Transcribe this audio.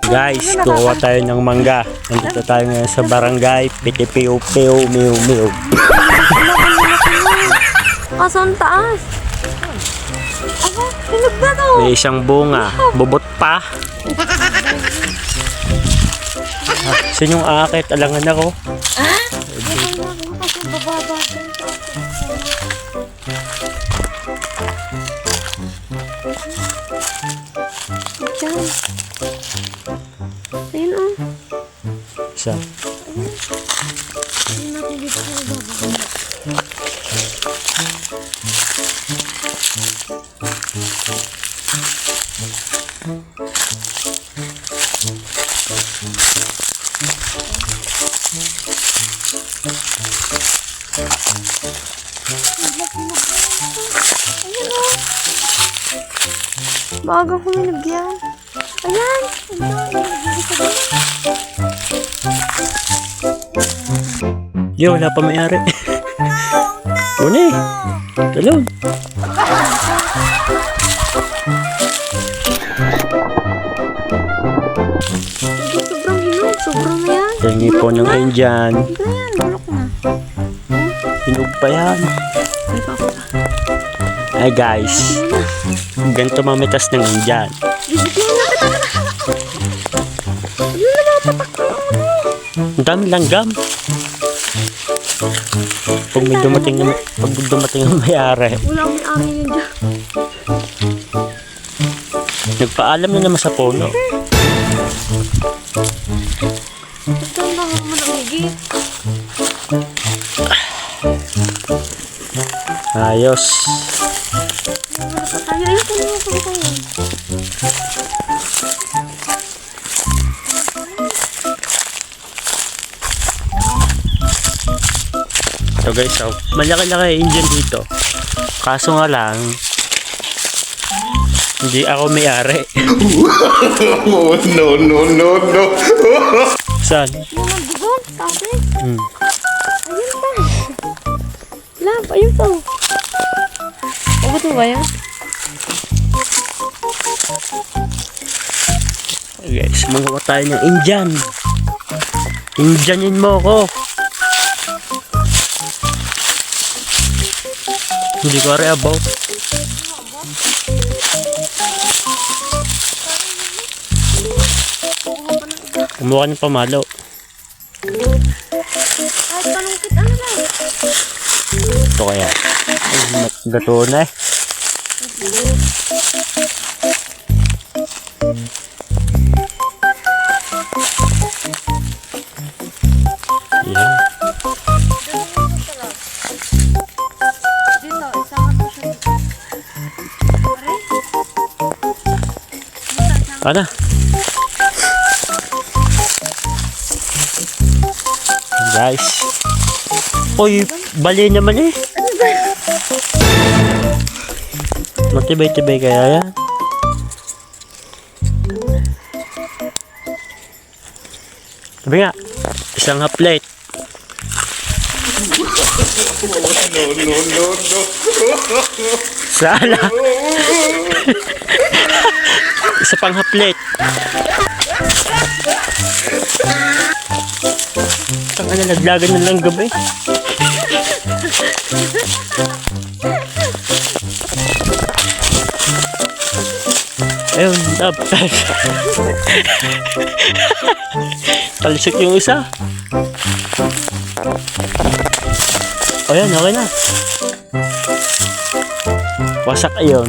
Guys, kuha tayo ng mangga. Nandito tayo ngayon sa barangay Pitipiu-piu Miu-miu. Kaso ang taas. Aba, hinog na to. May isang bunga, bubot pa. Sino yung aakit? Alangan ako. Kasi bababa din. Diyan. Ayun o. Isa. Ayun natin dito sa bababa. Ayan o. Maagang huminog yan. Ayan. Yo, wala pa may-ari. Una eh. Talon. Sobrang hinog. Sobrang na yan. Tingi po ng Indian. Ito yan. Bulok na. Hinog pa yan. Ay, papa. Ay guys, ganito mamitas ng Indian. Ang dami langgam. Pag dumating ang may-ari, Wala akong may-ari yun dyan. nagpaalam na naman sa puno. Ito ang mga manangigit. Ayos. Ayun, ayun. So guys, so, malaki-laki Indian dito. Kaso nga lang, hindi ako may-ari. Oh, no, no, no, no. Saan? Yung nagdugod, sabi. Hmm. Ayun pa. Lamp, ayun pa. Abot mo ba yan? Guys, magawa tayo ng Indian. Indianin mo ko. Hindi ko rin about. Kumuha ng pamalo. Kahit palungkit, ano lang. Ito kaya. Gato na eh. Yeah. Dito, isama ko siya dito. Aray. Ano? Guys. Uy, bali naman eh. Matibay-tibay kaya yan. Sabi nga, isang half plate. No, no, no, no. Sala. Isa pang half plate. Ang naglagan na lang gabi. Ayun, dapat. Talisok yung isa. Ayan, okay na. Wasak ayun.